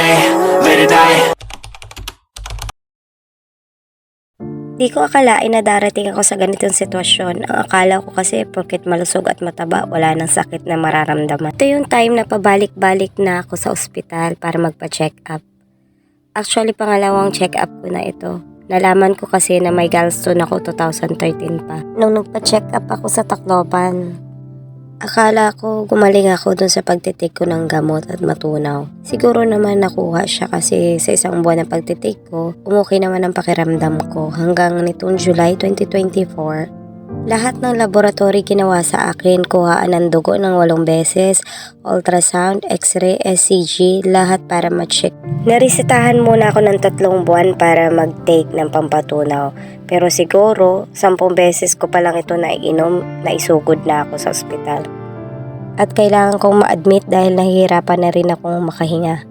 day, late at night. Di ko akalain na darating ako sa ganitong sitwasyon. Ang akala ko kasi porket malusog at mataba, wala nang sakit na mararamdaman. Ito yung time na pabalik-balik na ako sa ospital para magpa-check up. Actually, pangalawang check up ko na ito. Nalaman ko kasi na may gallstone ako 2013 pa. Nung nagpa-check up ako sa Tacloban, akala ko gumaling ako dun sa pagtitake ko ng gamot at matunaw. Siguro naman nakuha siya kasi sa isang buwan na pagtitake ko, umukay naman ang pakiramdam ko hanggang nitong July 2024. Lahat ng laboratory ginawa sa akin, kuhaan ng dugo ng 8 beses, ultrasound, x-ray, SCG, lahat para ma-check. Narisitahan muna ako ng 3 buwan para mag-take ng pampatunaw. Pero siguro, 10 beses ko pa lang ito naiinom, naisugod na ako sa ospital. At kailangan kong ma-admit dahil nahihirapan na rin akong makahinga.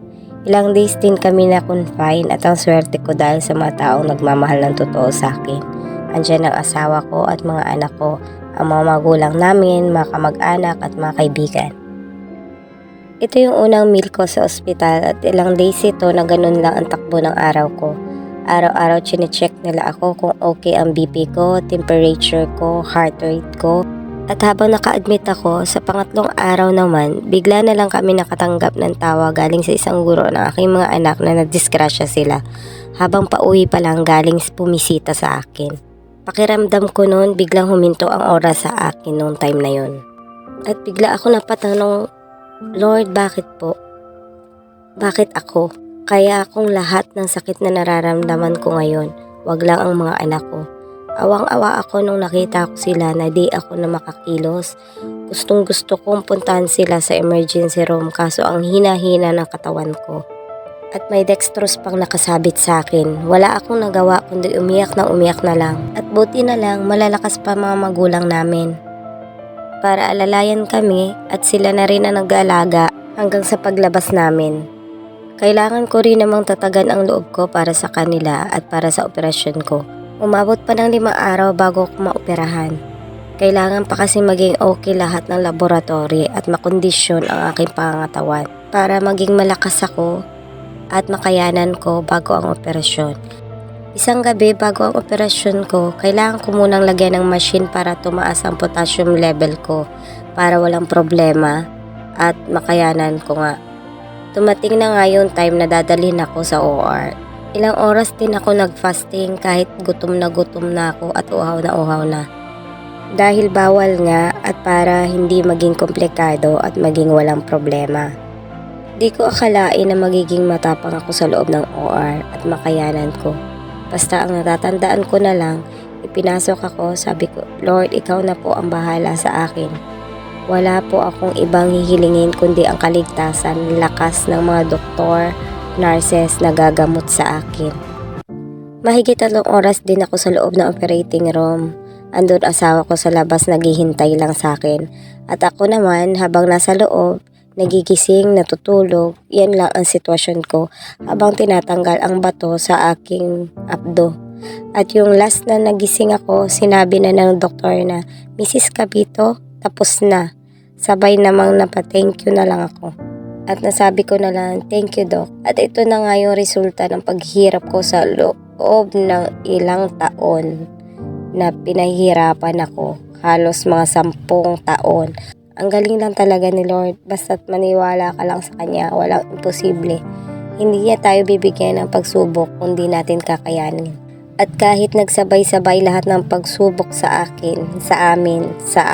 Ilang days din kami na confine at ang swerte ko dahil sa mga taong nagmamahal ng totoo sa akin. Andiyan ang asawa ko at mga anak ko, ang mga magulang namin, mga kamag-anak at mga kaibigan. Ito yung unang meal ko sa ospital at ilang days ito na ganun lang ang takbo ng araw ko. Araw-araw chinecheck nila ako kung okay ang BP ko, temperature ko, heart rate ko. At habang naka-admit ako, sa pangatlong araw naman, bigla na lang kami nakatanggap ng tawa galing sa isang guro ng aking mga anak na nadisgrasya sila. Habang pauwi pa lang galing pumisita sa akin. Pakiramdam ko noon biglang huminto ang oras sa akin noong time na yon. At bigla ako napatanong, Lord, bakit po? Bakit ako? Kaya akong lahat ng sakit na nararamdaman ko ngayon, wag lang ang mga anak ko. Awang-awa ako nung nakita ko sila na di ako na makakilos. Gustong gusto kong puntahan sila sa emergency room kaso ang hina-hina ng katawan ko. At may dextrose pang nakasabit sa akin. Wala akong nagawa kundi umiyak na lang. At buti na lang malalakas pa mga magulang namin. Para alalayan kami at sila na rin ang nag-aalaga hanggang sa paglabas namin. Kailangan ko rin namang tatagan ang loob ko para sa kanila at para sa operasyon ko. Umabot pa ng 5 araw bago ko maoperahan. Kailangan pa kasi maging okay lahat ng laboratory at makondisyon ang aking pangangatawan para maging malakas ako at makayanan ko bago ang operasyon. Isang gabi bago ang operasyon ko, kailangan ko munang lagyan ng machine para tumaas ang potassium level ko para walang problema at makayanan ko nga. Tumating na nga yung time na dadalhin ako sa OR. Ilang oras din ako nag-fasting kahit gutom na ako at uhaw na. Dahil bawal nga at para hindi maging komplikado at maging walang problema. Di ko akalain na magiging matapang ako sa loob ng OR at makayanan ko. Basta ang natatandaan ko na lang, ipinasok ako, sabi ko, Lord, ikaw na po ang bahala sa akin. Wala po akong ibang hihilingin kundi ang kaligtasan, lakas ng mga doktor, nurses na gagamot sa akin. Mahigit 3 oras din ako sa loob ng operating room. Andun asawa ko sa labas naghihintay lang sa akin. At ako naman habang nasa loob, nagigising, natutulog, yan lang ang sitwasyon ko habang tinatanggal ang bato sa aking abdo. At yung last na nagising ako, sinabi na ng doktor na, Mrs. Capito, tapos na. Sabay namang napa-thank you na lang ako. At nasabi ko na lang, thank you Doc. At ito na nga yung resulta ng paghirap ko sa loob ng ilang taon na pinahirapan ako. Halos mga 10 taon. Ang galing lang talaga ni Lord, basta't maniwala ka lang sa Kanya, walang imposible. Hindi niya tayo bibigyan ng pagsubok kung di natin kakayanin. At kahit nagsabay-sabay lahat ng pagsubok sa akin, sa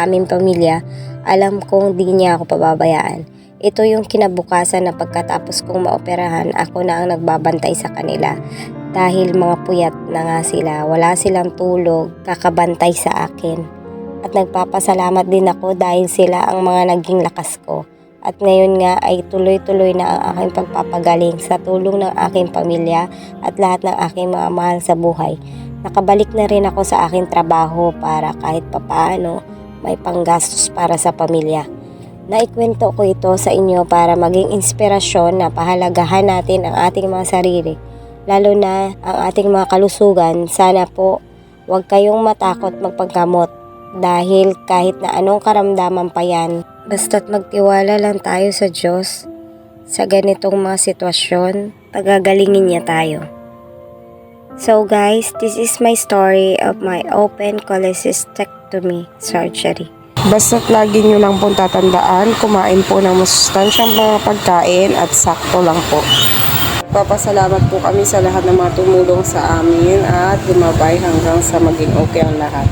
aming pamilya, alam kong di niya ako pababayaan. Ito yung kinabukasan na pagkatapos kong maoperahan, ako na ang nagbabantay sa kanila. Dahil mga puyat na nga sila, wala silang tulog, kakabantay sa akin. At nagpapasalamat din ako dahil sila ang mga naging lakas ko. At ngayon nga ay tuloy-tuloy na ang aking pagpapagaling sa tulong ng aking pamilya at lahat ng aking mga mahal sa buhay. Nakabalik na rin ako sa aking trabaho para kahit papaano may panggastos para sa pamilya. Naikwento ko ito sa inyo para maging inspirasyon na pahalagahan natin ang ating mga sarili. Lalo na ang ating mga kalusugan, sana po huwag kayong matakot magpaggamot. Dahil kahit na anong karamdaman pa yan, basta't magtiwala lang tayo sa Diyos sa ganitong mga sitwasyon, pagagalingin niya tayo. So guys, this is my story of my open cholecystectomy surgery. Basta't lagi nyo lang pong tatandaan, kumain po ng masustansyang mga pagkain at sakto lang po. Papasalamat po kami sa lahat ng mga tumulong sa amin at gumabay hanggang sa maging okay ang lahat.